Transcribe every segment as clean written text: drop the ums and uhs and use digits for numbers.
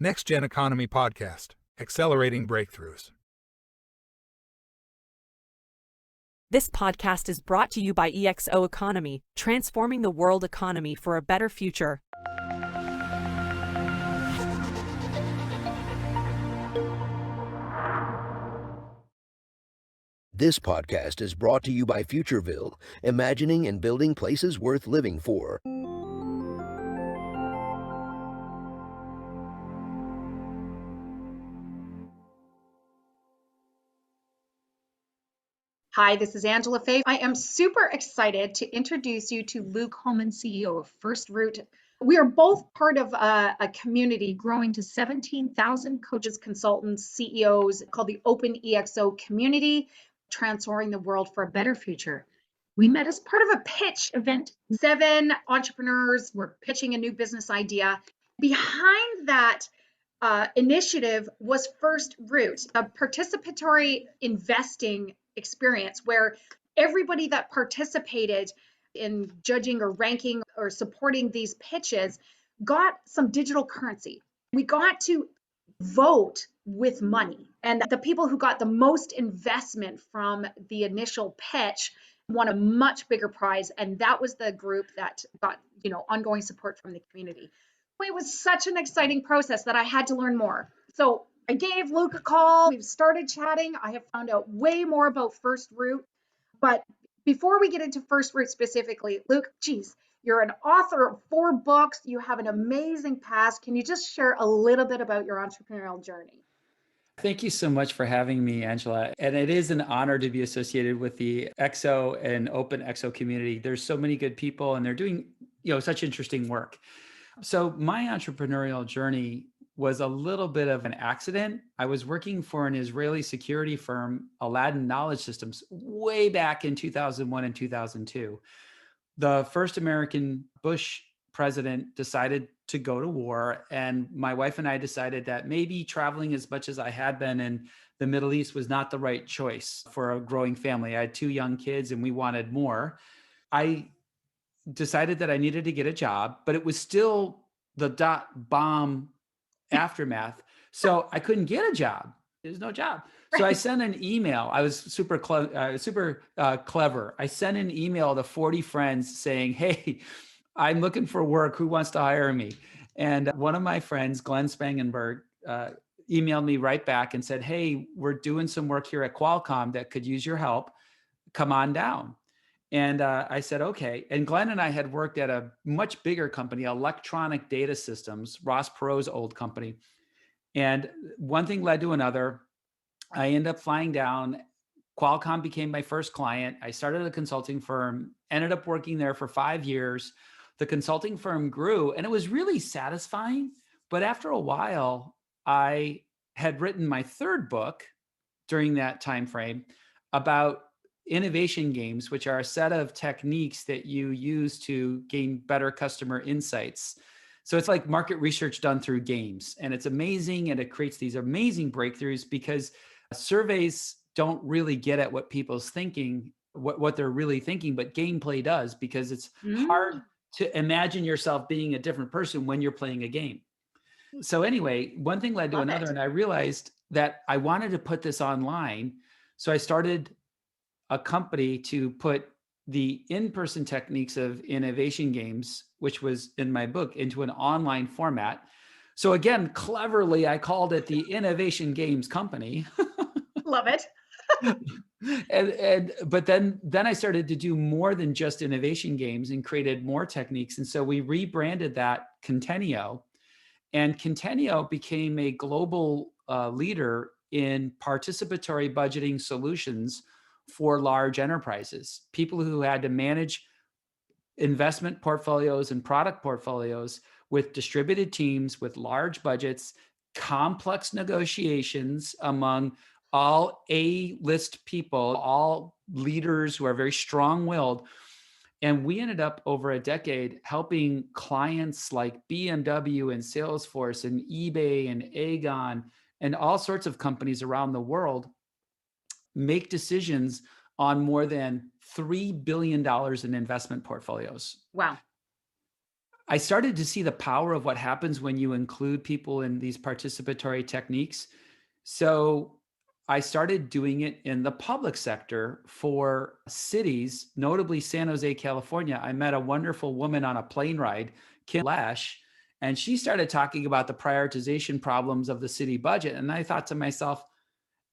NextGen Economy Podcast, Accelerating Breakthroughs. This podcast is brought to you by ExO Economy, transforming the world economy for a better future. This podcast is brought to you by Futureville, imagining and building places worth living for. Hi, this is Angela Fay. I am super excited to introduce you to Luke Hohmann, CEO of FirstRoot. We are both part of a community growing to 17,000 coaches, consultants, CEOs called the Open ExO community, transforming the world for a better future. We met as part of a pitch event. 7 entrepreneurs were pitching a new business idea. Behind that initiative was FirstRoot, a participatory investing experience where everybody that participated in judging or ranking or supporting these pitches got some digital currency. We got to vote with money, and the people who got the most investment from the initial pitch won a much bigger prize, and that was the group that got ongoing support from the community. It was such an exciting process that I had to learn more. So I gave Luke a call. We've started chatting. I have found out way more about FirstRoot. But before we get into FirstRoot specifically, Luke, geez, you're an author of 4 books. You have an amazing past. Can you just share a little bit about your entrepreneurial journey? Thank you so much for having me, Angela. And it is an honor to be associated with the ExO and Open ExO community. There's so many good people and they're doing, such interesting work. So my entrepreneurial journey was a little bit of an accident. I was working for an Israeli security firm, Aladdin Knowledge Systems, way back in 2001 and 2002. The first American Bush president decided to go to war, and my wife and I decided that maybe traveling as much as I had been in the Middle East was not the right choice for a growing family. I had 2 young kids and we wanted more. I decided that I needed to get a job, but it was still the .bomb aftermath. So I couldn't get a job. There's no job. So I sent an email. I was super clever. I sent an email to 40 friends saying, hey, I'm looking for work. Who wants to hire me? And one of my friends, Glenn Spangenberg, emailed me right back and said, hey, we're doing some work here at Qualcomm that could use your help. Come on down. And I said, okay. And Glenn and I had worked at a much bigger company, Electronic Data Systems, Ross Perot's old company. And one thing led to another. I ended up flying down. Qualcomm became my first client. I started a consulting firm, ended up working there for 5 years. The consulting firm grew and it was really satisfying. But after a while, I had written my 3rd book during that time frame about innovation games, which are a set of techniques that you use to gain better customer insights. So it's like market research done through games, and it's amazing. And it creates these amazing breakthroughs because surveys don't really get at what people's thinking, what they're really thinking, but gameplay does, because it's hard to imagine yourself being a different person when you're playing a game. So anyway, one thing led to another, and I realized that I wanted to put this online. So I started a company to put the in-person techniques of innovation games, which was in my book, into an online format. So again, cleverly, I called it the Innovation Games Company. Love it. But then I started to do more than just innovation games and created more techniques. And so we rebranded that Contenio, and Contenio became a global leader in participatory budgeting solutions for large enterprises, people who had to manage investment portfolios and product portfolios with distributed teams, with large budgets, complex negotiations among all A-list people, all leaders who are very strong-willed. And we ended up over a decade helping clients like BMW and Salesforce and eBay and Aegon and all sorts of companies around the world make decisions on more than $3 billion in investment portfolios. Wow. I started to see the power of what happens when you include people in these participatory techniques. So I started doing it in the public sector for cities, notably San Jose, California. I met a wonderful woman on a plane ride, Kim Lash, and she started talking about the prioritization problems of the city budget. And I thought to myself,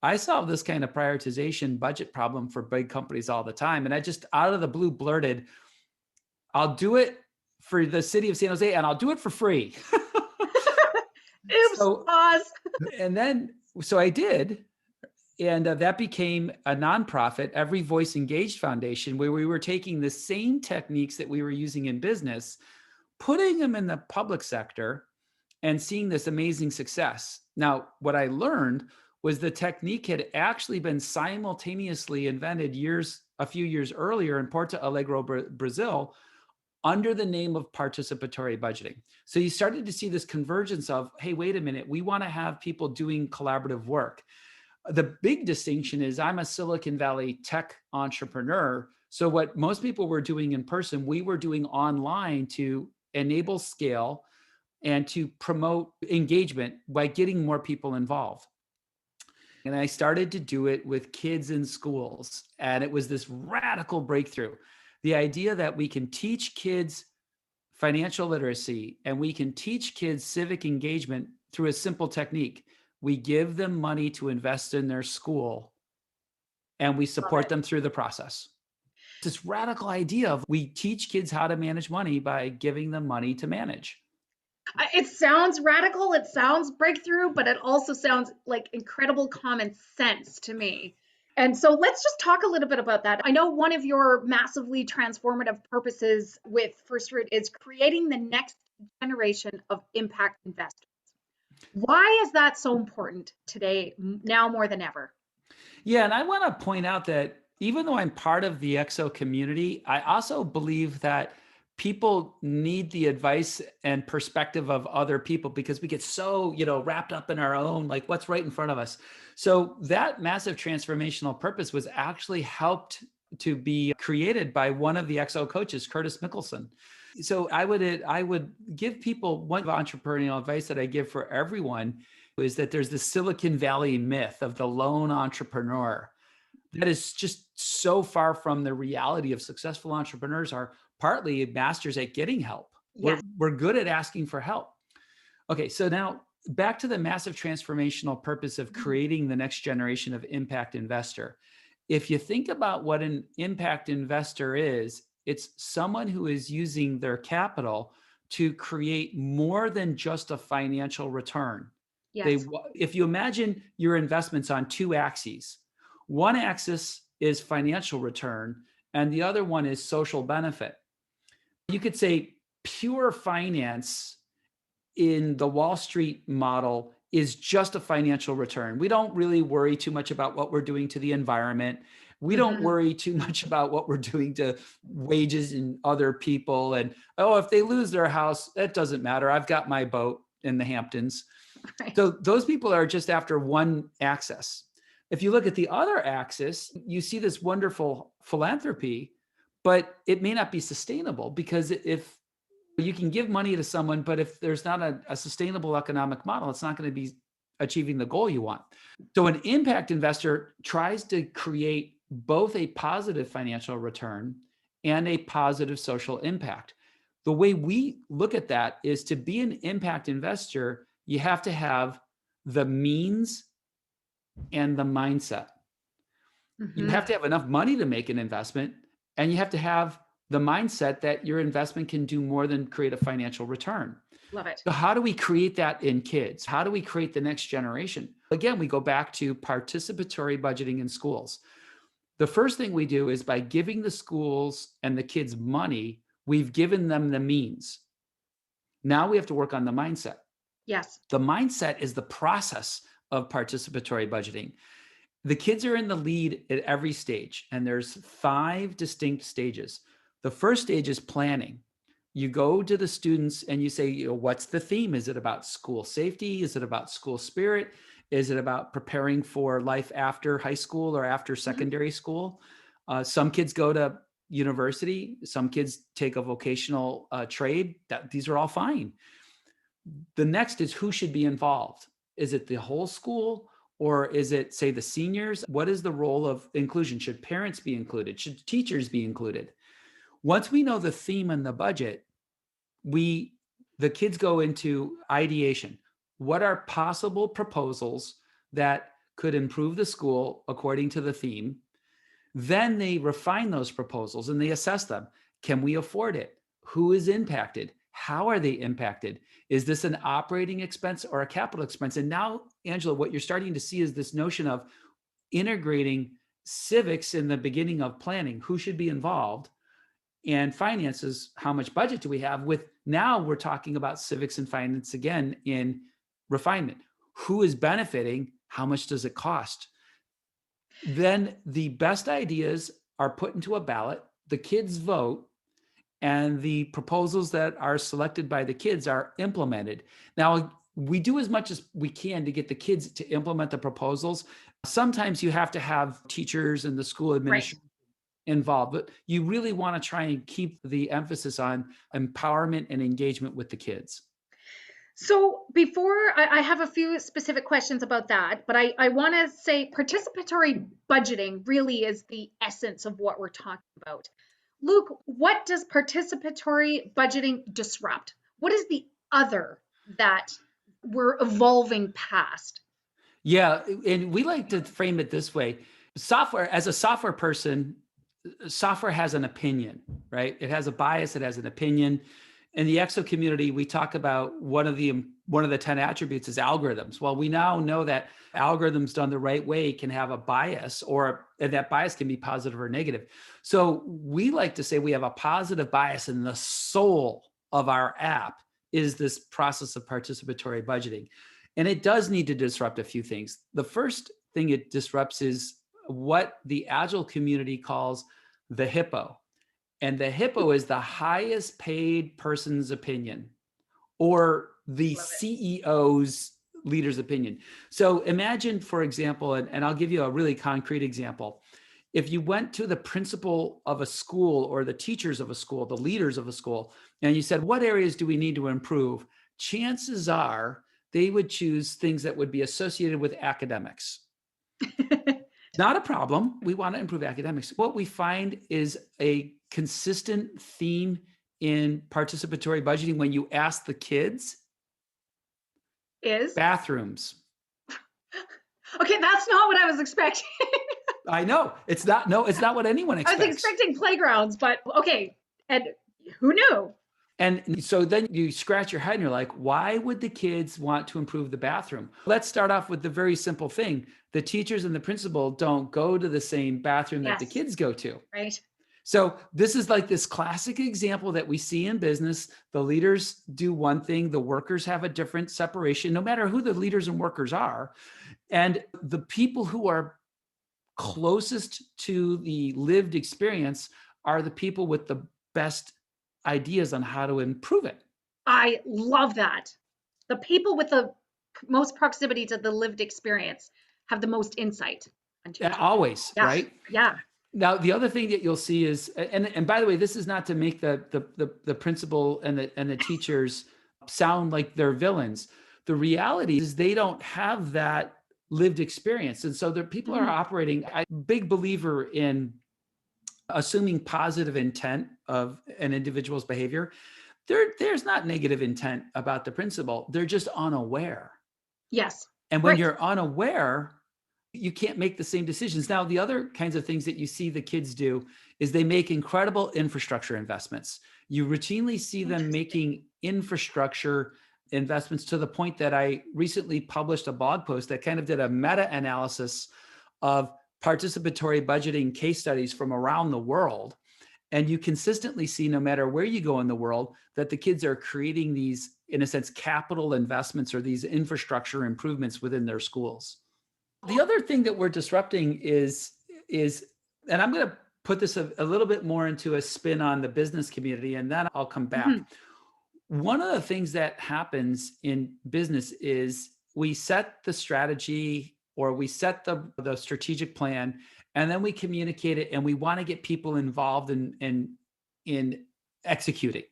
I solve this kind of prioritization budget problem for big companies all the time. And I just out of the blue blurted, I'll do it for the city of San Jose and I'll do it for free. Oops, So, pause. and then, so I did. And that became a nonprofit, Every Voice Engaged Foundation, where we were taking the same techniques that we were using in business, putting them in the public sector and seeing this amazing success. Now, what I learned was the technique had actually been simultaneously invented a few years earlier in Porto Alegre, Brazil, under the name of participatory budgeting. So you started to see this convergence of, hey, wait a minute, we want to have people doing collaborative work. The big distinction is I'm a Silicon Valley tech entrepreneur. So what most people were doing in person, we were doing online to enable scale and to promote engagement by getting more people involved. And I started to do it with kids in schools. And it was this radical breakthrough. The idea that we can teach kids financial literacy and we can teach kids civic engagement through a simple technique. We give them money to invest in their school and we support them through the process. This radical idea of we teach kids how to manage money by giving them money to manage. It sounds radical, it sounds breakthrough, but it also sounds like incredible common sense to me. And so let's just talk a little bit about that. I know one of your massively transformative purposes with FirstRoot is creating the next generation of impact investors. Why is that so important today, now more than ever? Yeah, and I want to point out that even though I'm part of the ExO community, I also believe that people need the advice and perspective of other people because we get so, wrapped up in our own, like what's right in front of us. So that massive transformational purpose was actually helped to be created by one of the ExO coaches, Curtis Mickelson. So I would give people one entrepreneurial advice that I give for everyone is that there's the Silicon Valley myth of the lone entrepreneur that is just so far from the reality of successful entrepreneurs are partly masters at getting help. Yes. We're good at asking for help. Okay, so now back to the massive transformational purpose of creating the next generation of impact investor. If you think about what an impact investor is, it's someone who is using their capital to create more than just a financial return. Yes. If you imagine your investments on two axes, one axis is financial return and the other one is social benefit. You could say pure finance in the Wall Street model is just a financial return. We don't really worry too much about what we're doing to the environment. We don't worry too much about what we're doing to wages and other people. And, if they lose their house, that doesn't matter. I've got my boat in the Hamptons. Right. So those people are just after one axis. If you look at the other axis, you see this wonderful philanthropy, but it may not be sustainable because if you can give money to someone, but if there's not a sustainable economic model, it's not going to be achieving the goal you want. So an impact investor tries to create both a positive financial return and a positive social impact. The way we look at that is to be an impact investor, you have to have the means and the mindset. You have to have enough money to make an investment, and you have to have the mindset that your investment can do more than create a financial return. Love it. So how do we create that in kids? How do we create the next generation? Again, we go back to participatory budgeting in schools. The first thing we do is by giving the schools and the kids money, we've given them the means. Now we have to work on the mindset. Yes. The mindset is the process of participatory budgeting. The kids are in the lead at every stage, and there's 5 distinct stages. The first stage is planning. You go to the students and you say, what's the theme? Is it about school safety? Is it about school spirit? Is it about preparing for life after high school or after secondary school? Some kids go to university. Some kids take a vocational trade. These are all fine. The next is who should be involved. Is it the whole school, or is it, say, the seniors? What is the role of inclusion? Should parents be included? Should teachers be included? Once we know the theme and the budget, the kids go into ideation. What are possible proposals that could improve the school according to the theme? Then they refine those proposals and they assess them. Can we afford it? Who is impacted? How are they impacted? Is this an operating expense or a capital expense? And now, Angela, what you're starting to see is this notion of integrating civics in the beginning of planning. Who should be involved? And finances, how much budget do we have? With now we're talking about civics and finance again in refinement. Who is benefiting? How much does it cost? Then the best ideas are put into a ballot, the kids vote, and the proposals that are selected by the kids are implemented. Now, we do as much as we can to get the kids to implement the proposals. Sometimes you have to have teachers and the school administration involved, but you really want to try and keep the emphasis on empowerment and engagement with the kids. So before I have a few specific questions about that, but I want to say participatory budgeting really is the essence of what we're talking about. Luke, what does participatory budgeting disrupt? What is the other that we're evolving past? Yeah, and we like to frame it this way. As a software person, software has an opinion, right? It has a bias, it has an opinion. In the ExO community, we talk about one of the 10 attributes is algorithms. Well, we now know that algorithms done the right way can have a bias, and that bias can be positive or negative. So we like to say we have a positive bias, and the soul of our app is this process of participatory budgeting. And it does need to disrupt a few things. The first thing it disrupts is what the Agile community calls the hippo. And the hippo is the highest paid person's opinion, or the CEO's leader's opinion. So imagine, for example, and I'll give you a really concrete example. If you went to the principal of a school or the teachers of a school, the leaders of a school, and you said, what areas do we need to improve? Chances are they would choose things that would be associated with academics. Not a problem. We want to improve academics. What we find is a consistent theme in participatory budgeting when you ask the kids Is bathrooms. Okay, that's not what I was expecting. I know. It's not what anyone expects. I was expecting playgrounds, but okay. And who knew? And so then you scratch your head and you're like, why would the kids want to improve the bathroom? Let's start off with the very simple thing. The teachers and the principal don't go to the same bathroom that the kids go to. Right. So this is like this classic example that we see in business. The leaders do one thing, the workers have a different separation, no matter who the leaders and workers are. And the people who are closest to the lived experience are the people with the best ideas on how to improve it. I love that. The people with the most proximity to the lived experience have the most insight. Always, right? Yeah. Now, the other thing that you'll see is, and by the way, this is not to make the principal and the teachers sound like they're villains. The reality is they don't have that lived experience. And so the people are operating, I'm a big believer in assuming positive intent of an individual's behavior. There's not negative intent about the principal. They're just unaware. Yes. And when you're unaware, you can't make the same decisions. Now, the other kinds of things that you see the kids do is they make incredible infrastructure investments. You routinely see them making infrastructure investments to the point that I recently published a blog post that kind of did a meta-analysis of participatory budgeting case studies from around the world. And you consistently see, no matter where you go in the world, that the kids are creating these, in a sense, capital investments or these infrastructure improvements within their schools. The other thing that we're disrupting is, and I'm going to put this a little bit more into a spin on the business community, and then I'll come back. One of the things that happens in business is we set the strategy or we set the strategic plan, and then we communicate it, and we want to get people involved in executing.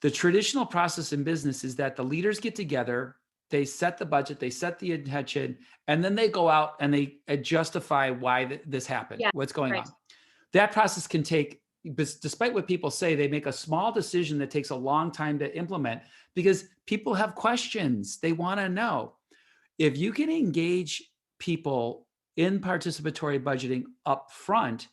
The traditional process in business is that the leaders get together, they set the budget, they set the intention, and then they go out and they justify why this happened, Yeah, what's going right. on. That process can take, despite what people say, they make a small decision that takes a long time to implement because people have questions. They want to know. If you can engage people in participatory budgeting up front,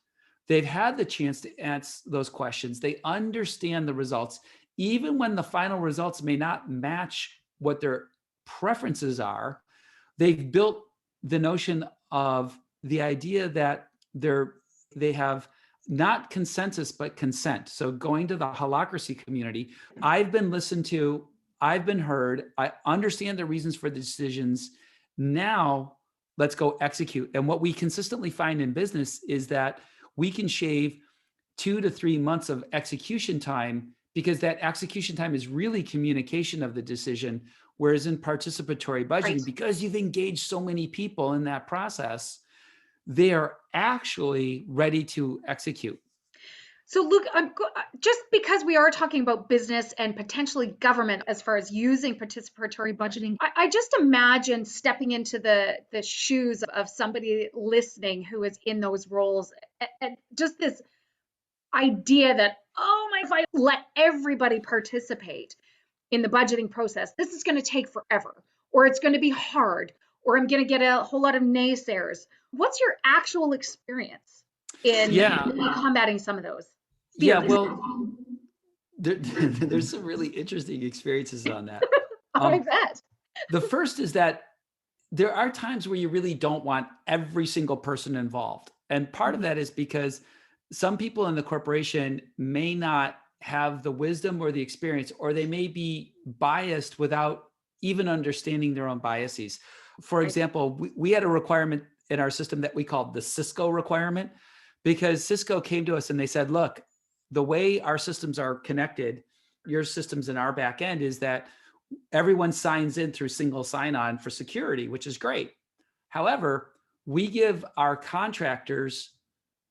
they've had the chance to answer those questions. They understand the results, even when the final results may not match what their preferences are. They've built the notion of the idea that they have not consensus, but consent. So going to the holacracy community, I've been listened to, I've been heard, I understand the reasons for the decisions. Now let's go execute. And what we consistently find in business is that we can shave 2 to 3 months of execution time, because that execution time is really communication of the decision. Whereas in participatory budgeting, Right. because you've engaged so many people in that process, they are actually ready to execute. So Luke, just because we are talking about business and potentially government as far as using participatory budgeting, I just imagine stepping into the shoes of somebody listening who is in those roles, and just this idea that, oh my, if I let everybody participate in the budgeting process, this is going to take forever, or it's going to be hard, or I'm going to get a whole lot of naysayers. What's your actual experience in combating some of those fears? Yeah, well, there's some really interesting experiences on that. I bet. The first is that there are times where you really don't want every single person involved. And part of that is because some people in the corporation may not have the wisdom or the experience, or they may be biased without even understanding their own biases. For example, we had a requirement in our system that we called the Cisco requirement, because Cisco came to us and they said, look, the way our systems are connected, your systems in our back end, is that everyone signs in through single sign-on for security, which is great. However, we give our contractors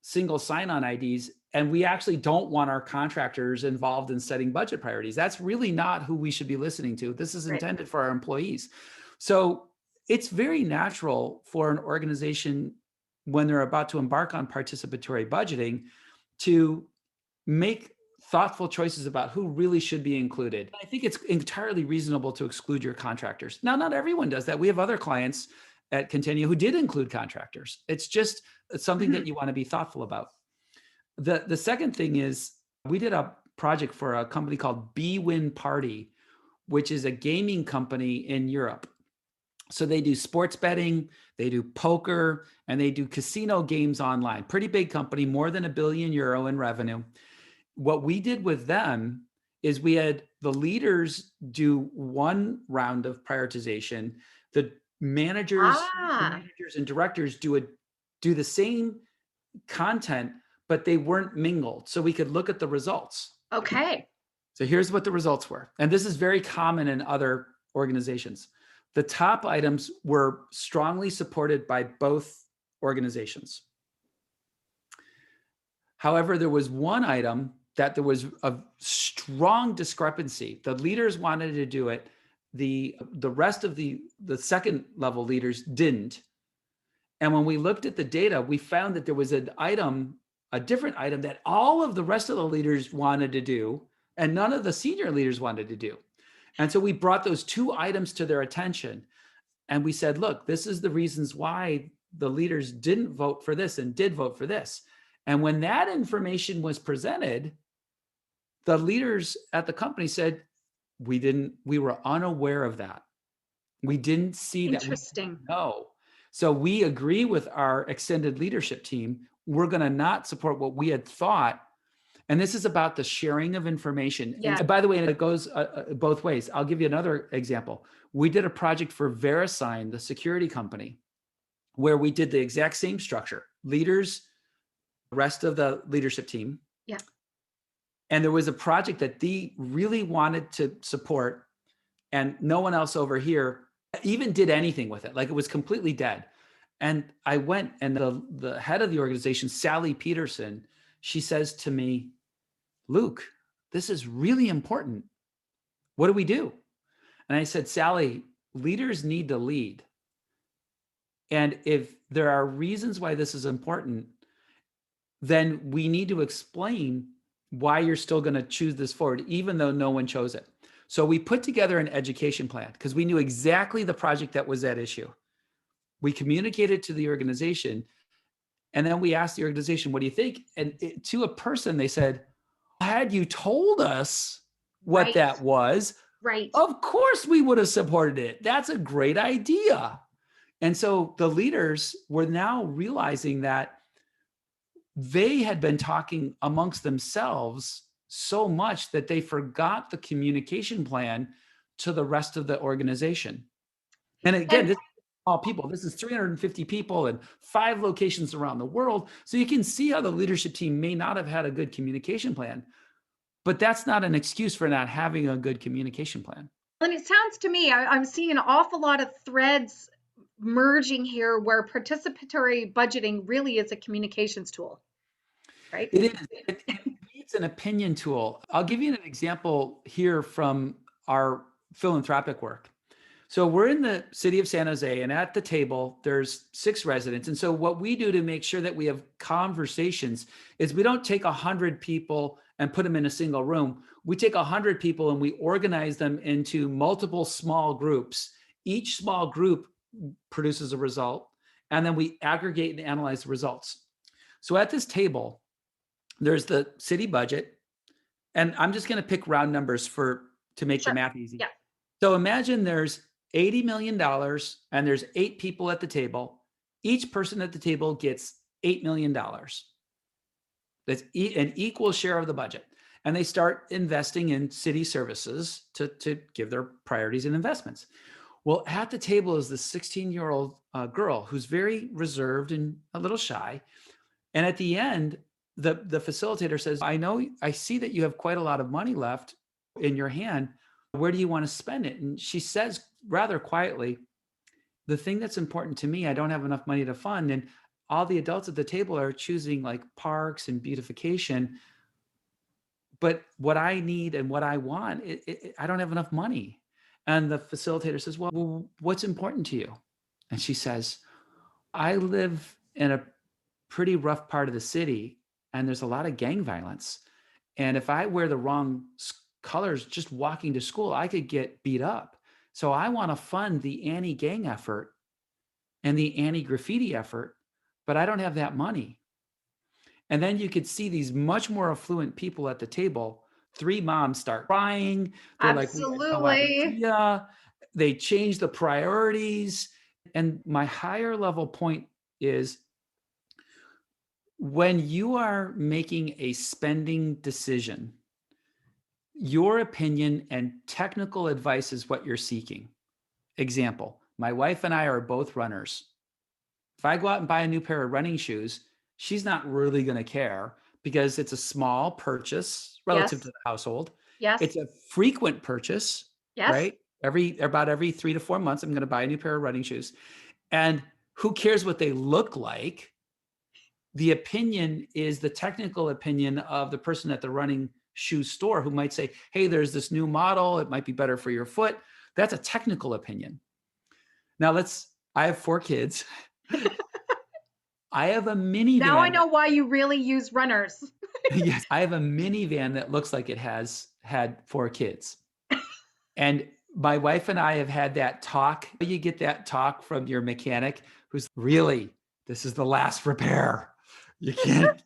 single sign-on IDs, and we actually don't want our contractors involved in setting budget priorities. That's really not who we should be listening to. This is intended for our employees. So it's very natural for an organization, when they're about to embark on participatory budgeting, to make thoughtful choices about who really should be included. I think it's entirely reasonable to exclude your contractors. Now, not everyone does that. We have other clients at Continue who did include contractors. It's just something that you want to be thoughtful about. The second thing is, we did a project for a company called bwin Party, which is a gaming company in Europe. So they do sports betting, they do poker, and they do casino games online. Pretty big company, more than €1 billion in revenue. What we did with them is we had the leaders do one round of prioritization. The managers and directors do the same content, but they weren't mingled. So we could look at the results. Okay. So here's what the results were. And this is very common in other organizations. The top items were strongly supported by both organizations. However, there was one item that there was a strong discrepancy. The leaders wanted to do it. The rest of the second level leaders didn't. And when we looked at the data, we found that there was an item, a different item, that all of the rest of the leaders wanted to do, and none of the senior leaders wanted to do. And so we brought those two items to their attention. And we said, look, this is the reasons why the leaders didn't vote for this and did vote for this. And when that information was presented, the leaders at the company said, we were unaware of that. We didn't see that. Interesting. No. So we agree with our extended leadership team. We're going to not support what we had thought. And this is about the sharing of information. Yeah. And by the way, it goes both ways. I'll give you another example. We did a project for VeriSign, the security company, where we did the exact same structure. Leaders, rest of the leadership team. Yeah. And there was a project that they really wanted to support, and no one else over here even did anything with it. Like, it was completely dead. And I went, and the head of the organization, Sally Peterson, she says to me, Luke, this is really important. What do we do? And I said, Sally, leaders need to lead. And if there are reasons why this is important, then we need to explain why you're still going to choose this forward, even though no one chose it. So we put together an education plan because we knew exactly the project that was at issue. We communicated to the organization, and then we asked the organization, what do you think? And to a person, they said, had you told us what Right. that was, Right. of course we would have supported it. That's a great idea. And so the leaders were now realizing that they had been talking amongst themselves so much that they forgot the communication plan to the rest of the organization. And again, this is all people. This is 350 people in 5 locations around the world. So you can see how the leadership team may not have had a good communication plan, but that's not an excuse for not having a good communication plan. And it sounds to me, I'm seeing an awful lot of threads merging here where participatory budgeting really is a communications tool, right? It is. It's an opinion tool. I'll give you an example here from our philanthropic work. So we're in the city of San Jose, and at the table, there's 6 residents. And so what we do to make sure that we have conversations is we don't take 100 people and put them in a single room. We take 100 people and we organize them into multiple small groups. Each small group produces a result, and then we aggregate and analyze the results. So at this table, there's the city budget, and I'm just going to pick round numbers to make the math easy. Yeah. So imagine there's $80 million and there's 8 people at the table. Each person at the table gets $8 million. That's an equal share of the budget. And they start investing in city services to give their priorities and investments. Well, at the table is this 16-year-old girl who's very reserved and a little shy. And at the end, the facilitator says, I see that you have quite a lot of money left in your hand. Where do you want to spend it? And she says rather quietly, the thing that's important to me, I don't have enough money to fund. And all the adults at the table are choosing like parks and beautification. But what I need and what I want, I don't have enough money. And the facilitator says, well, what's important to you? And she says, I live in a pretty rough part of the city, and there's a lot of gang violence. And if I wear the wrong colors just walking to school, I could get beat up. So I want to fund the anti-gang effort and the anti-graffiti effort, but I don't have that money. And then you could see these much more affluent people at the table. 3 moms start crying. They're Absolutely. like, they change the priorities. And my higher level point is, when you are making a spending decision, your opinion and technical advice is what you're seeking. Example, my wife and I are both runners. If I go out and buy a new pair of running shoes, she's not really going to care because it's a small purchase relative to the household. Yes. It's a frequent purchase, right? About every 3 to 4 months, I'm going to buy a new pair of running shoes. And who cares what they look like? The opinion is the technical opinion of the person at the running shoe store who might say, hey, there's this new model. It might be better for your foot. That's a technical opinion. Now I have 4 kids. I have a minivan. Now I know why you really use runners. Yes, I have a minivan that looks like it has had 4 kids. And my wife and I have had that talk. You get that talk from your mechanic who's really, this is the last repair. You can't.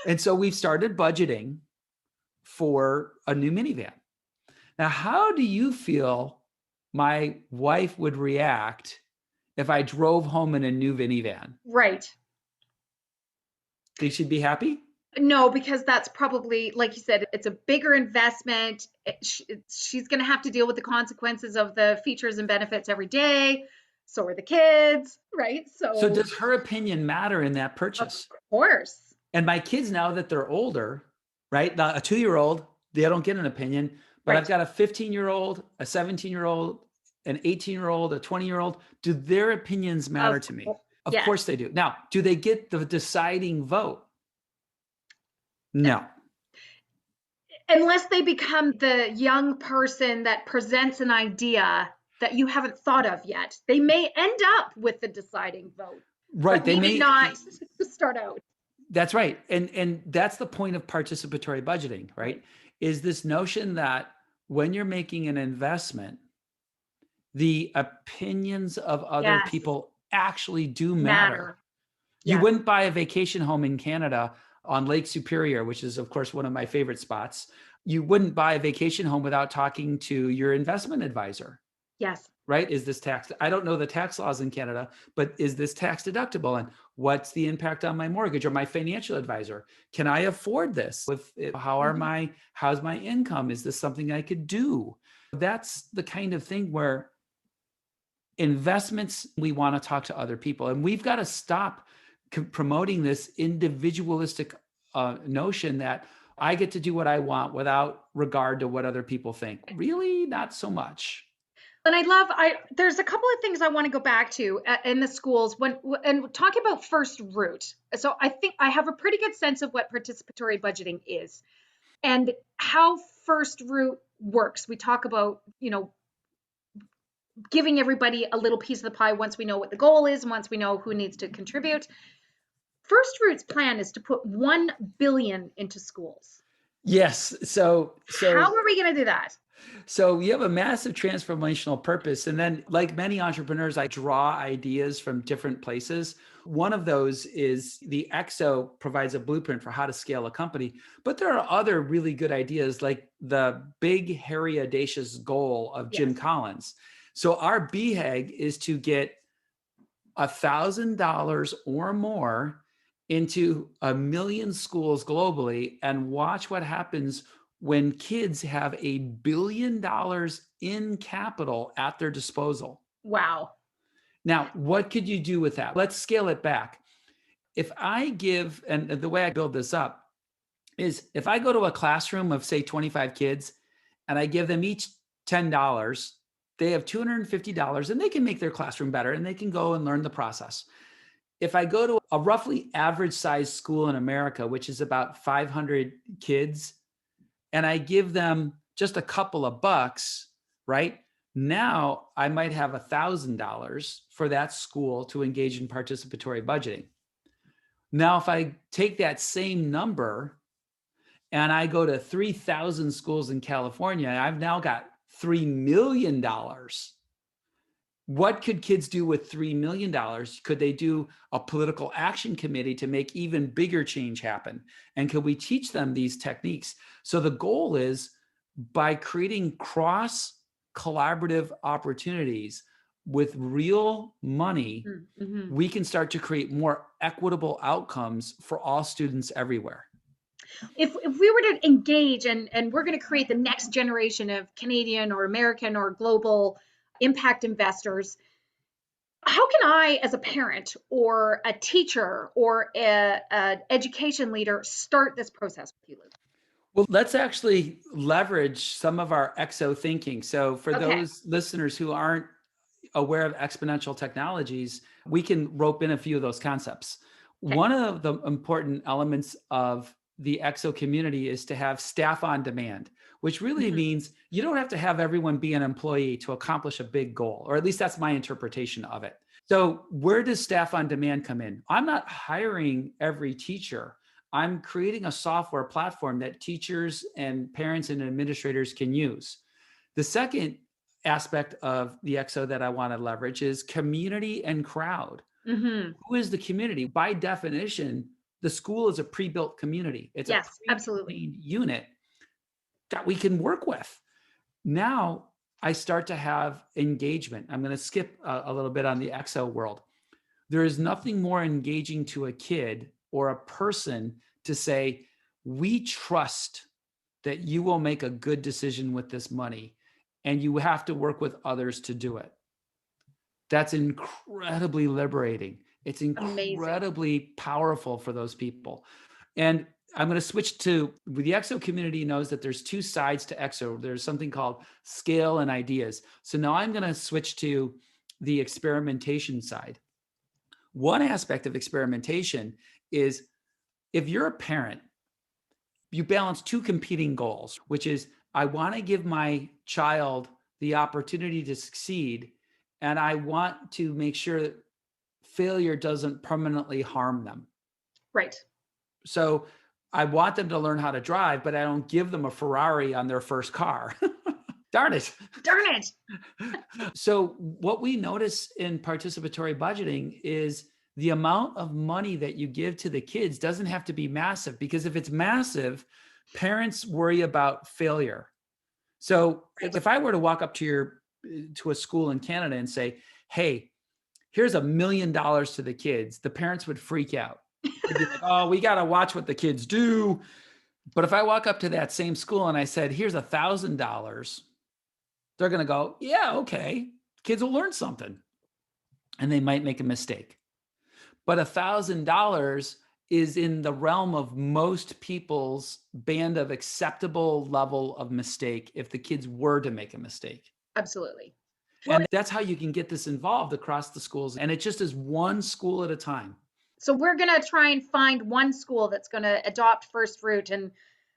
And so we've started budgeting for a new minivan. Now, how do you feel my wife would react if I drove home in a new minivan? Right. Think she'd be happy? No, because that's probably, like you said, it's a bigger investment. She's going to have to deal with the consequences of the features and benefits every day. So are the kids, right? So does her opinion matter in that purchase? Of course. And my kids, now that they're older, right? Now, a 2-year-old, they don't get an opinion, but I've got a 15-year-old, a 17-year-old, an 18-year-old, a 20-year-old. Do their opinions matter to me? Of Yes. course they do. Now, do they get the deciding vote? No. Unless they become the young person that presents an idea that you haven't thought of yet. They may end up with the deciding vote, Right. but They maybe may not to start out. That's right. And that's the point of participatory budgeting, right? Is this notion that when you're making an investment, the opinions of other Yes. people actually do matter. Matter. You Yes. wouldn't buy a vacation home in Canada on Lake Superior, which is, of course, one of my favorite spots. You wouldn't buy a vacation home without talking to your investment advisor, Yes. right? Is this tax? I don't know the tax laws in Canada, but is this tax deductible? And what's the impact on my mortgage or my financial advisor? Can I afford this? How's my income? Is this something I could do? That's the kind of thing where investments, we want to talk to other people, and we've got to stop promoting this individualistic notion that I get to do what I want without regard to what other people think. Really, not so much. And there's a couple of things I want to go back to in the schools and talking about FirstRoot. So I think I have a pretty good sense of what participatory budgeting is and how FirstRoot works. We talk about, giving everybody a little piece of the pie once we know what the goal is and once we know who needs to contribute. FirstRoot's plan is to put 1 billion into schools. Yes. So how are we going to do that? So you have a massive transformational purpose. And then, like many entrepreneurs, I draw ideas from different places. One of those is the ExO provides a blueprint for how to scale a company. But there are other really good ideas, like the big, hairy, audacious goal of Jim Collins. So our BHAG is to get $1,000 or more into 1 million schools globally and watch what happens when kids have $1 billion in capital at their disposal. Wow. Now, what could you do with that? Let's scale it back. If I give, and the way I build this up is if I go to a classroom of, say, 25 kids and I give them each $10, they have $250 and they can make their classroom better and they can go and learn the process. If I go to a roughly average sized school in America, which is about 500 kids, and I give them just a couple of bucks, right? Now I might have $1,000 for that school to engage in participatory budgeting. Now, if I take that same number and I go to 3,000 schools in California, I've now got $3 million. What could kids do with $3 million? Could they do a political action committee to make even bigger change happen? And could we teach them these techniques? So the goal is, by creating cross collaborative opportunities with real money, we can start to create more equitable outcomes for all students everywhere. If we were to engage and we're going to create the next generation of Canadian or American or global impact investors, how can I, as a parent or a teacher or an education leader, start this process with you, Luke? Well, let's actually leverage some of our ExO thinking. So for those listeners who aren't aware of exponential technologies, we can rope in a few of those concepts. One of the important elements of the ExO community is to have staff on demand, which really means you don't have to have everyone be an employee to accomplish a big goal, or at least that's my interpretation of it. So where does staff on demand come in? I'm not hiring every teacher. I'm creating a software platform that teachers and parents and administrators can use. The second aspect of the ExO that I want to leverage is community and crowd. Who is the community? By definition, the school is a pre-built community. It's a pre-trained unit that we can work with. Now I start to have engagement. I'm going to skip a little bit on the ExO world. There is nothing more engaging to a kid or a person to say, we trust that you will make a good decision with this money, and you have to work with others to do it. That's incredibly liberating. It's incredibly powerful for those people. And I'm going to switch to, the ExO community knows that there's two sides to ExO. There's something called scale and ideas. So now I'm going to switch to the experimentation side. One aspect of experimentation is if you're a parent, you balance two competing goals, which is I want to give my child the opportunity to succeed, and I want to make sure that failure doesn't permanently harm them. Right. So I want them to learn how to drive, but I don't give them a Ferrari on their first car. Darn it. Darn it. So what we notice in participatory budgeting is the amount of money that you give to the kids doesn't have to be massive, because if it's massive, parents worry about failure. So if I were to walk up to a school in Canada and say, hey, here's $1 million to the kids, the parents would freak out. They'd be like, oh, we got to watch what the kids do. But if I walk up to that same school and I said, here's $1,000, they're going to go, yeah, okay, kids will learn something. And they might make a mistake. But $1,000 is in the realm of most people's band of acceptable level of mistake if the kids were to make a mistake. Absolutely. And that's how you can get this involved across the schools. And it just is one school at a time. So we're going to try and find one school that's going to adopt FirstRoot, and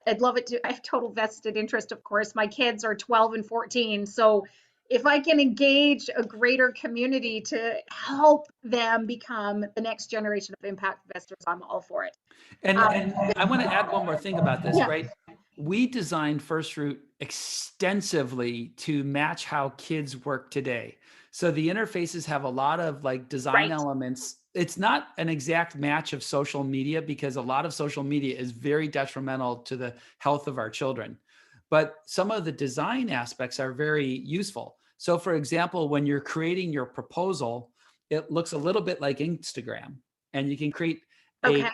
I'd love it to. I have total vested interest, of course. My kids are 12 and 14. So if I can engage a greater community to help them become the next generation of impact investors, I'm all for it. And I want to add one more thing about this, Yeah. right? We designed FirstRoot extensively to match how kids work today. So the interfaces have a lot of like design elements. It's not an exact match of social media, because a lot of social media is very detrimental to the health of our children. But some of the design aspects are very useful. So for example, when you're creating your proposal, it looks a little bit like Instagram, and you can create a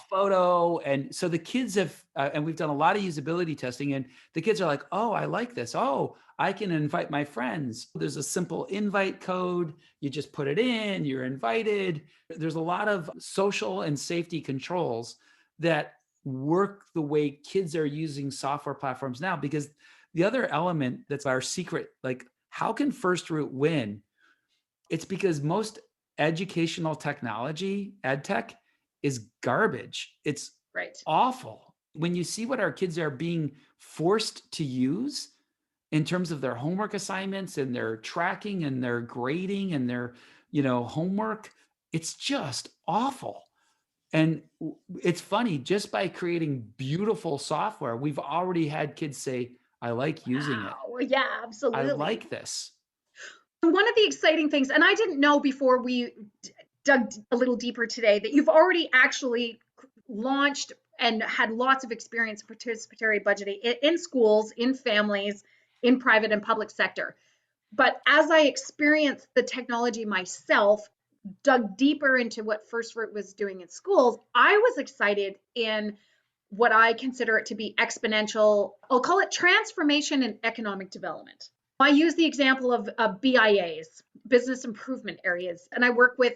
photo. And so the kids have, and we've done a lot of usability testing, and the kids are like, oh, I like this. Oh, I can invite my friends. There's a simple invite code. You just put it in, you're invited. There's a lot of social and safety controls that work the way kids are using software platforms now. Because the other element that's our secret, like how can FirstRoot win? It's because most educational technology, ed tech, is garbage. It's awful. When you see what our kids are being forced to use in terms of their homework assignments and their tracking and their grading and their, homework, it's just awful. And it's funny, just by creating beautiful software, we've already had kids say, I like using it. Yeah, absolutely. I like this. One of the exciting things, and I didn't know before we dug a little deeper today, that you've already actually launched and had lots of experience in participatory budgeting in schools, in families, in private and public sector. But as I experienced the technology myself, dug deeper into what FirstRoot was doing in schools, I was excited in what I consider it to be exponential, I'll call it transformation and economic development. I use the example of BIAs, business improvement areas, and I work with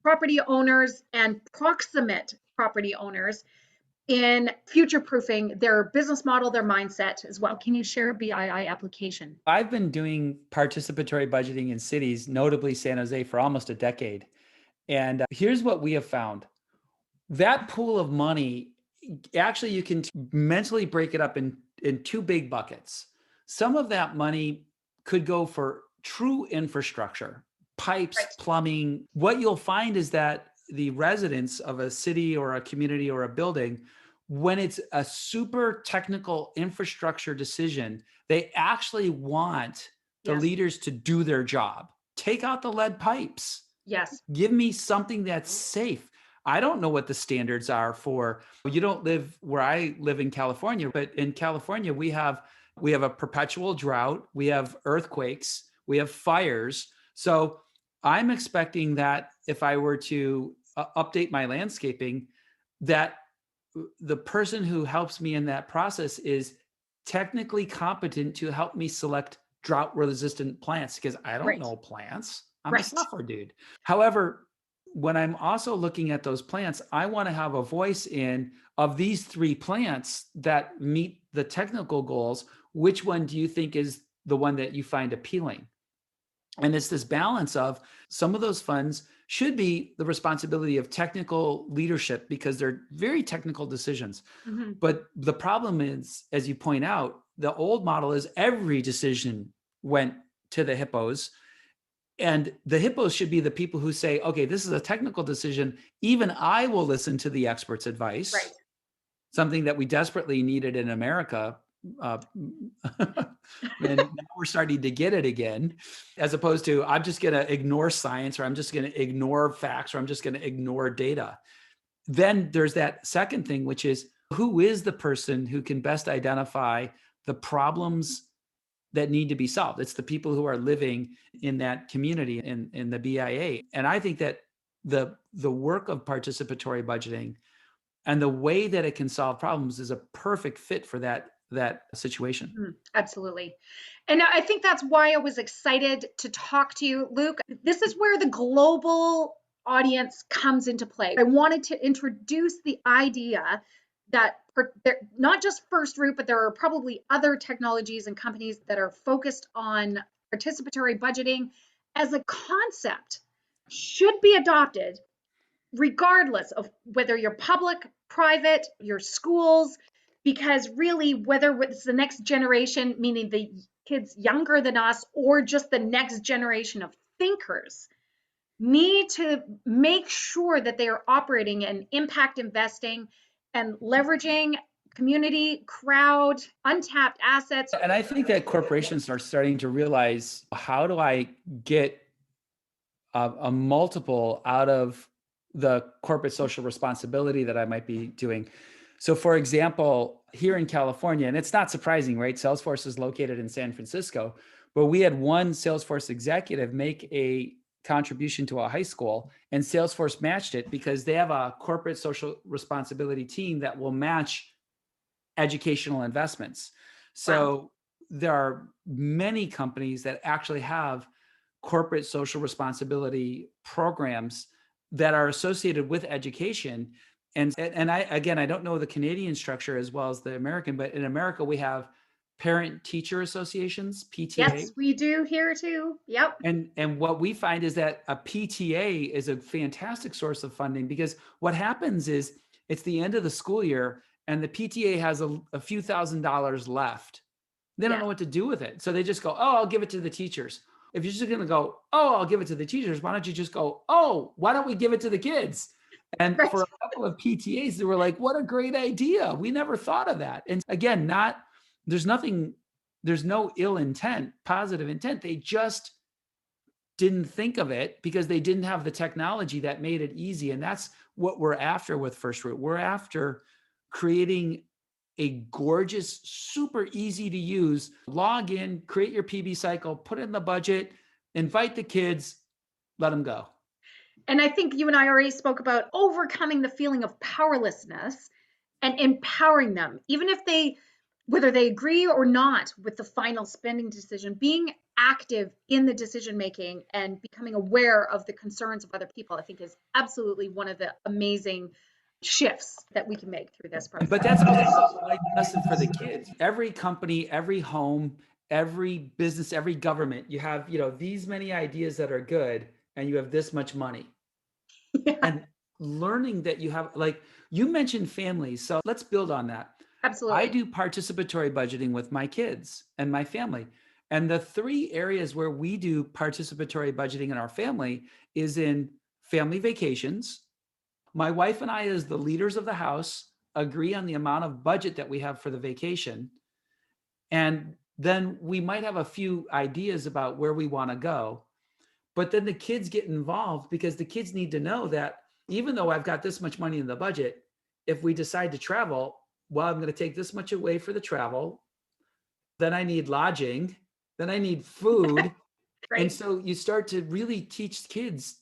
property owners and proximate property owners in future-proofing their business model, their mindset as well. Can you share a BII application? I've been doing participatory budgeting in cities, notably San Jose, for almost a decade. And here's what we have found. That pool of money, actually, you can mentally break it up in two big buckets. Some of that money could go for true infrastructure, pipes, plumbing. What you'll find is that the residents of a city or a community or a building, when it's a super technical infrastructure decision, they actually want the leaders to do their job. Take out the lead pipes. Yes. Give me something that's safe. I don't know what the standards are for, you don't live where I live in California, but in California, we have a perpetual drought, we have earthquakes, we have fires. So I'm expecting that if I were to update my landscaping, that the person who helps me in that process is technically competent to help me select drought resistant plants, because I don't know plants. I'm a software dude. However, when I'm also looking at those plants, I want to have a voice in, of these 3 plants that meet the technical goals, which one do you think is the one that you find appealing? And it's this balance of some of those funds should be the responsibility of technical leadership because they're very technical decisions. Mhm. But the problem is, as you point out, the old model is every decision went to the hippos. And the hippos should be the people who say, okay, this is a technical decision. Even I will listen to the expert's advice, Right. something that we desperately needed in America. And now we're starting to get it again, as opposed to I'm just going to ignore science, or I'm just going to ignore facts, or I'm just going to ignore data. Then there's that second thing, which is who is the person who can best identify the problems that need to be solved? It's the people who are living in that community in the BIA. And I think that the work of participatory budgeting and the way that it can solve problems is a perfect fit for that situation. Absolutely. And I think that's why I was excited to talk to you, Luke. This is where the global audience comes into play. I wanted to introduce the idea that not just FirstRoot, but there are probably other technologies and companies that are focused on participatory budgeting as a concept should be adopted regardless of whether you're public, private, your schools, because really, whether it's the next generation, meaning the kids younger than us, or just the next generation of thinkers, need to make sure that they are operating in impact investing and leveraging community, crowd, untapped assets. And I think that corporations are starting to realize, how do I get a multiple out of the corporate social responsibility that I might be doing? So for example, here in California, and it's not surprising, right? Salesforce is located in San Francisco, but we had one Salesforce executive make a contribution to a high school, and Salesforce matched it because they have a corporate social responsibility team that will match educational investments. So there are many companies that actually have corporate social responsibility programs that are associated with education. And I don't know the Canadian structure as well as the American, but in America we have parent teacher associations, PTA. Yes, we do here too. Yep. And what we find is that a PTA is a fantastic source of funding, because what happens is it's the end of the school year and the PTA has a few $1,000s left. They don't know what to do with it. So they just go, oh, I'll give it to the teachers. If you're just going to go, oh, I'll give it to the teachers, why don't you just go, oh, why don't we give it to the kids? And for a couple of PTAs, they were like, what a great idea. We never thought of that. And again, there's no ill intent, positive intent. They just didn't think of it because they didn't have the technology that made it easy. And that's what we're after with FirstRoot. We're after creating a gorgeous, super easy to use, log in, create your PB cycle, put it in the budget, invite the kids, let them go. And I think you and I already spoke about overcoming the feeling of powerlessness and empowering them, even if whether they agree or not with the final spending decision, being active in the decision making and becoming aware of the concerns of other people, I think is absolutely one of the amazing shifts that we can make through this process. But that's also a lesson for the kids. Every company, every home, every business, every government, you have, these many ideas that are good and you have this much money. Yeah. And learning that you have, like you mentioned families. So let's build on that. Absolutely. I do participatory budgeting with my kids and my family. And the three areas where we do participatory budgeting in our family is in family vacations. My wife and I, as the leaders of the house, agree on the amount of budget that we have for the vacation. And then we might have a few ideas about where we want to go. But then the kids get involved because the kids need to know that even though I've got this much money in the budget, if we decide to travel, well, I'm going to take this much away for the travel. Then I need lodging. Then I need food. Right. And so you start to really teach kids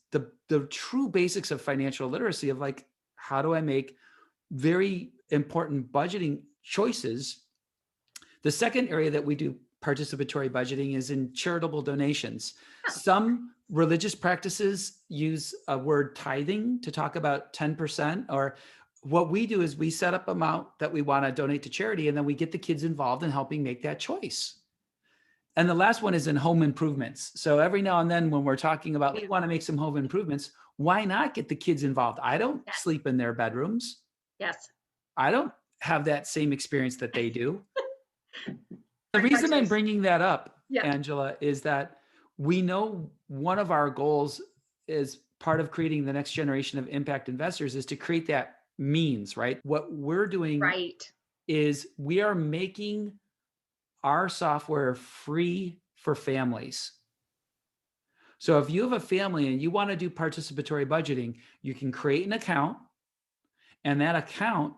the true basics of financial literacy of like, how do I make very important budgeting choices? The second area that we do participatory budgeting is in charitable donations. Some religious practices use a word tithing to talk about 10%, or what we do is we set up amount that we want to donate to charity, and then we get the kids involved in helping make that choice. And the last one is in home improvements. So every now and then when we're talking about, we want to make some home improvements, why not get the kids involved? I don't sleep in their bedrooms. Yes. I don't have that same experience that they do. The Great reason I'm choice. bringing that up, Yeah. Angela, is that we know one of our goals is part of creating the next generation of impact investors is to create that means, right? What we're doing Right. is we are making our software free for families. So if you have a family and you want to do participatory budgeting, you can create an account, and that account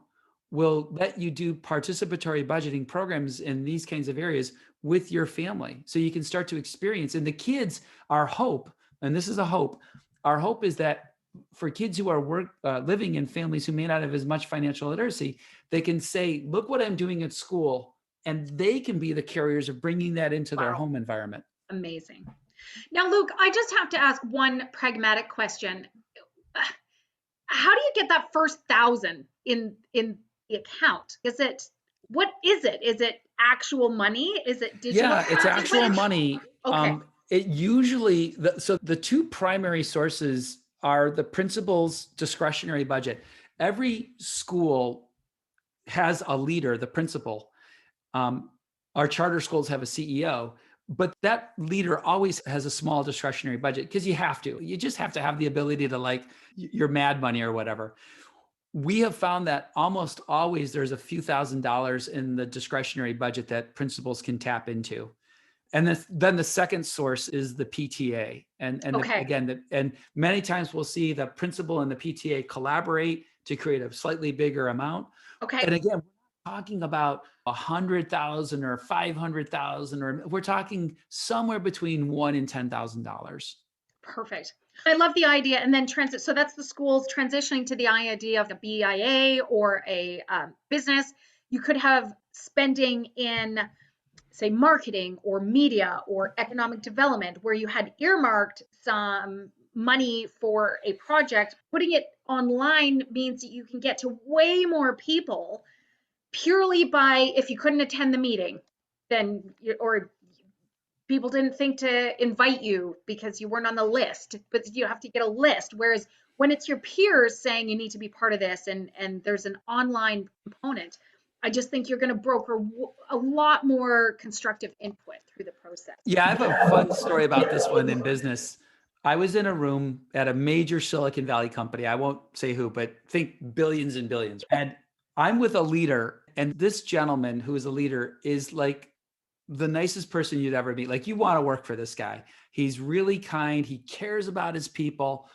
will let you do participatory budgeting programs in these kinds of areas with your family. So you can start to experience, and the kids, our hope, and this is a hope, our hope is that for kids who are living in families who may not have as much financial literacy, they can say, look what I'm doing at school, and they can be the carriers of bringing that into their home environment. Amazing. Now, Luke, I just have to ask one pragmatic question. How do you get that first 1,000 in the account? What is it? Is it actual money? Is it digital? Yeah, it's actual money. Okay. It usually, so the two primary sources are the principal's discretionary budget. Every school has a leader, the principal. Our charter schools have a CEO, but that leader always has a small discretionary budget because you have to. You just have to have the ability to, like, your mad money or whatever. We have found that almost always there's a few $1,000s in the discretionary budget that principals can tap into. And then the second source is the PTA. And many times we'll see the principal and the PTA collaborate to create a slightly bigger amount. Okay. And again, we're talking about 100,000 or 500,000, or we're talking somewhere between $1,000 and $10,000. Perfect. I love the idea. And then transit. So that's the schools transitioning to the idea of a BIA or a business. You could have spending in, say, marketing or media or economic development, where you had earmarked some money for a project. Putting it online means that you can get to way more people purely by, if you couldn't attend the meeting, then or people didn't think to invite you because you weren't on the list, but you have to get a list. Whereas when it's your peers saying you need to be part of this, and there's an online component, I just think you're going to broker a lot more constructive input through the process. Yeah, I have a fun story about this one in business. I was in a room at a major Silicon Valley company. I won't say who, but think billions and billions. And I'm with a leader, and this gentleman who is a leader is like the nicest person you'd ever meet. Like, you want to work for this guy. He's really kind. He cares about his people.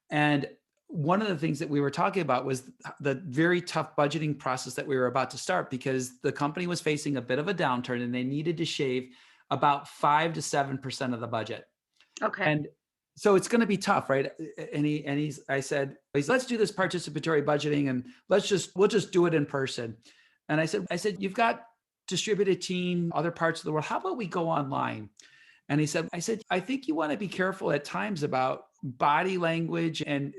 And one of the things that we were talking about was the very tough budgeting process that we were about to start, because the company was facing a bit of a downturn and they needed to shave about 5 to 7% of the budget. Okay. And so it's going to be tough, right? I said, let's do this participatory budgeting, and we'll just do it in person. And I said, you've got distributed team, other parts of the world. How about we go online? And I said, I think you want to be careful at times about body language and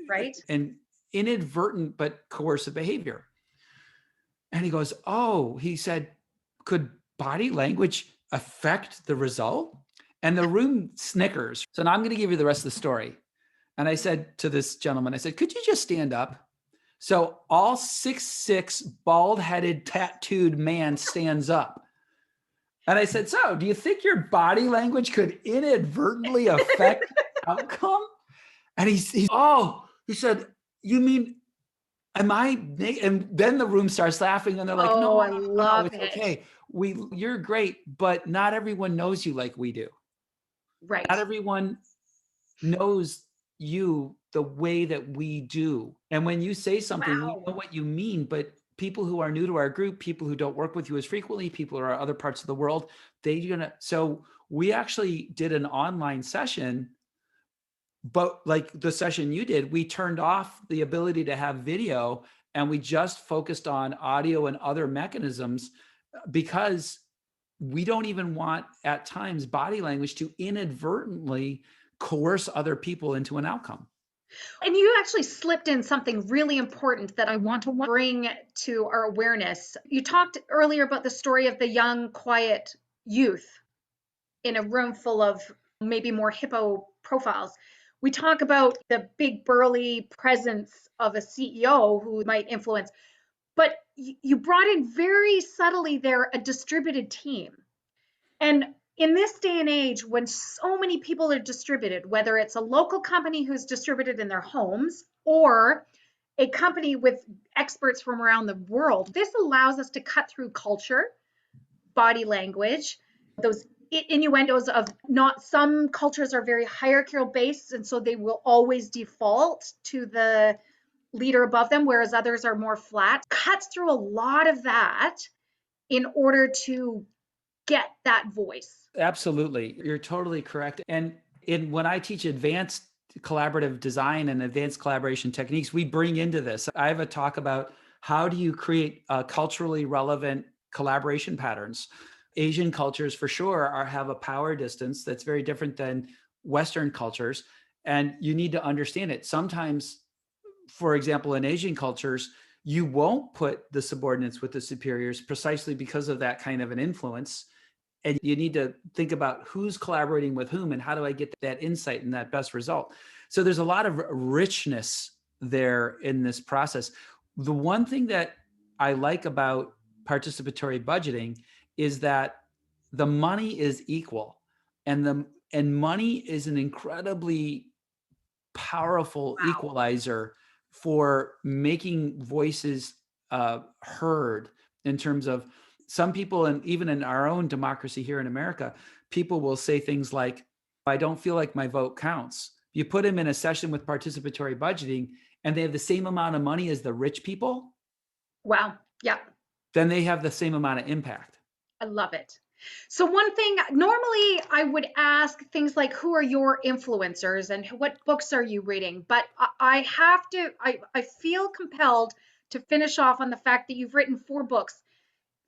inadvertent but coercive behavior. And he goes, he said, could body language affect the result? And the room snickers. So now I'm going to give you the rest of the story. And I said to this gentleman, I said, could you just stand up? So all 6'6", bald-headed, tattooed man stands up. And I said, so do you think your body language could inadvertently affect outcome? And he said, you mean, am I? And then the room starts laughing, and they're like, no, I love it. Okay. You're great, but not everyone knows you like we do. Right. Not everyone knows you the way that we do. And when you say something, we know what you mean, but people who are new to our group, people who don't work with you as frequently, people who are other parts of the world, so we actually did an online session, but like the session you did, we turned off the ability to have video, and we just focused on audio and other mechanisms, because we don't even want at times body language to inadvertently coerce other people into an outcome. And you actually slipped in something really important that I want to bring to our awareness. You talked earlier about the story of the young, quiet youth in a room full of maybe more hippo profiles, we talk about the big burly presence of a CEO who might influence, but you brought in very subtly there a distributed team. And in this day and age, when so many people are distributed, whether it's a local company who's distributed in their homes or a company with experts from around the world, this allows us to cut through culture, body language, those innuendos of not some cultures are very hierarchical based, and so they will always default to the leader above them, whereas others are more flat. Cuts through a lot of that in order to get that voice. Absolutely. You're totally correct. And when I teach advanced collaborative design and advanced collaboration techniques, we bring into this. I have a talk about how do you create culturally relevant collaboration patterns. Asian cultures for sure have a power distance that's very different than Western cultures. And you need to understand it. Sometimes, for example, in Asian cultures, you won't put the subordinates with the superiors precisely because of that kind of an influence. And you need to think about who's collaborating with whom and how do I get that insight and that best result. So there's a lot of richness there in this process. The one thing that I like about participatory budgeting is that the money is equal, and money is an incredibly powerful equalizer for making voices heard. In terms of some people, and even in our own democracy here in America, people will say things like, I don't feel like my vote counts. You put them in a session with participatory budgeting and they have the same amount of money as the rich people. Wow. Yeah. Then they have the same amount of impact. I love it. So one thing, normally I would ask things like, who are your influencers and what books are you reading? But I feel compelled to finish off on the fact that you've written 4 books.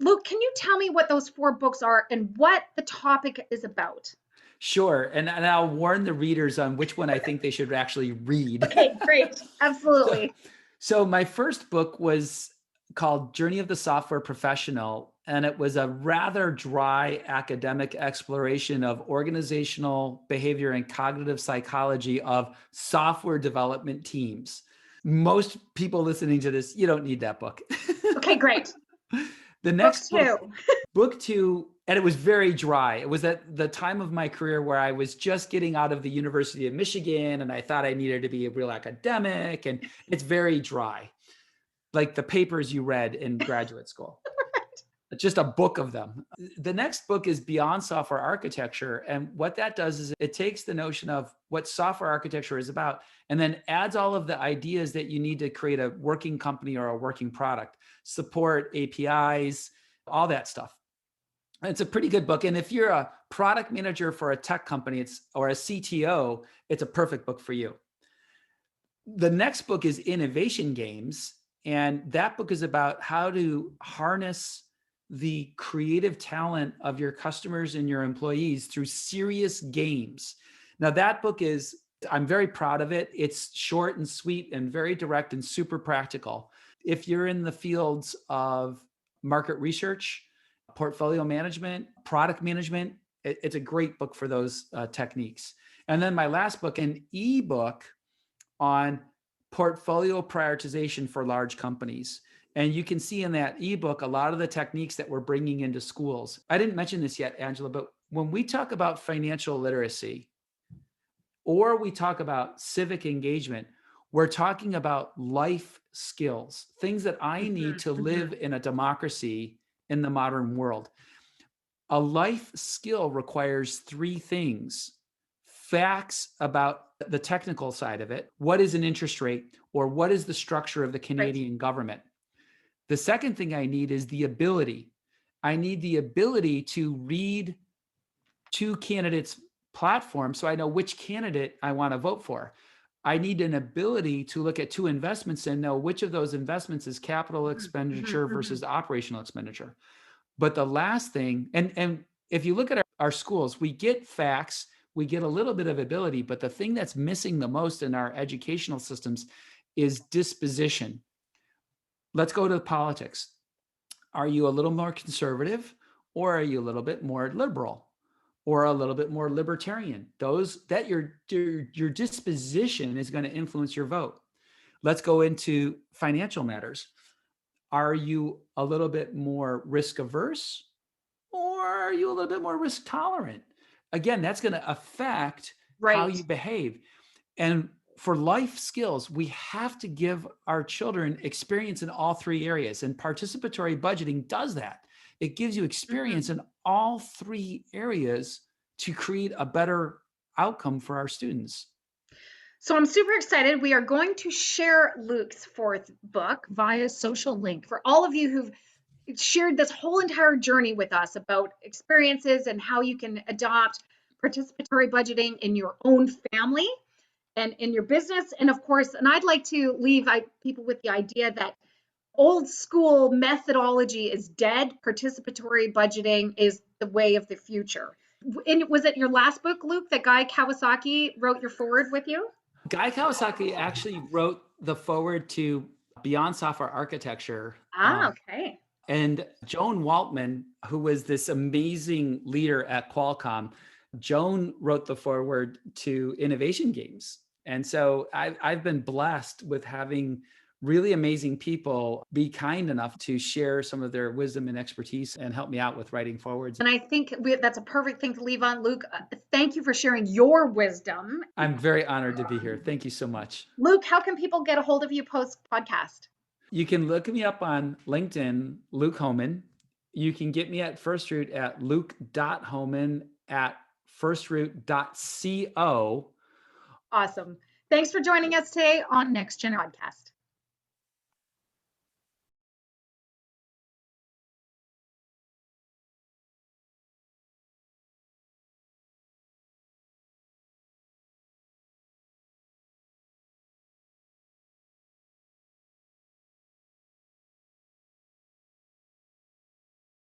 Luke, can you tell me what those 4 books are and what the topic is about? Sure. And I'll warn the readers on which one I think they should actually read. Okay, great. Absolutely. So my first book was called Journey of the Software Professional, and it was a rather dry academic exploration of organizational behavior and cognitive psychology of software development teams. Most people listening to this, you don't need that book. Okay, great. The next book 2, and it was very dry. It was at the time of my career where I was just getting out of the University of Michigan and I thought I needed to be a real academic, and it's very dry, like the papers you read in graduate school. Just a book of them. The next book is Beyond Software Architecture. And what that does is it takes the notion of what software architecture is about and then adds all of the ideas that you need to create a working company or a working product, support APIs, all that stuff. It's a pretty good book. And if you're a product manager for a tech company or a CTO, it's a perfect book for you. The next book is Innovation Games. And that book is about how to harness the creative talent of your customers and your employees through serious games. Now that book I'm very proud of it. It's short and sweet and very direct and super practical. If you're in the fields of market research, portfolio management, product management, it's a great book for those techniques. And then my last book, an ebook on portfolio prioritization for large companies. And you can see in that ebook a lot of the techniques that we're bringing into schools. I didn't mention this yet, Angela, but when we talk about financial literacy or we talk about civic engagement, we're talking about life skills, things that I need to live in a democracy in the modern world. A life skill requires 3 things: facts about the technical side of it. What is an interest rate, or what is the structure of the Canadian government? The second thing I need is the ability. I need the ability to read 2 candidates' platforms so I know which candidate I want to vote for. I need an ability to look at 2 investments and know which of those investments is capital expenditure versus operational expenditure. But the last thing, and if you look at our schools, we get facts, we get a little bit of ability, but the thing that's missing the most in our educational systems is disposition. Let's go to politics. Are you a little more conservative, or are you a little bit more liberal? or a little bit more libertarian. Those that your disposition is going to influence your vote. Let's go into financial matters. Are you a little bit more risk averse, or are you a little bit more risk tolerant? Again, that's going to affect how Right. you behave. And for life skills, we have to give our children experience in all three areas. And participatory budgeting does that. It gives you experience in all three areas to create a better outcome for our students. So I'm super excited. We are going to share Luke's fourth book via social link for all of you who've shared this whole entire journey with us about experiences and how you can adopt participatory budgeting in your own family and in your business. And of course, and I'd like to leave people with the idea that old school methodology is dead. Participatory budgeting is the way of the future. And was it your last book, Luke, that Guy Kawasaki wrote your forward with you? Guy Kawasaki actually wrote the foreword to Beyond Software Architecture. Okay. And Joan Waltman, who was this amazing leader at Qualcomm, Joan wrote the foreword to Innovation Games. And so I've been blessed with having really amazing people be kind enough to share some of their wisdom and expertise and help me out with writing forwards. And I think that's a perfect thing to leave on. Luke, thank you for sharing your wisdom. I'm very honored to be here. Thank you so much. Luke, how can people get a hold of you post-podcast? You can look me up on LinkedIn, Luke Hohmann. You can get me at FirstRoot at luke.hohmann@firstroot.co. Awesome. Thanks for joining us today on NextGen Podcast.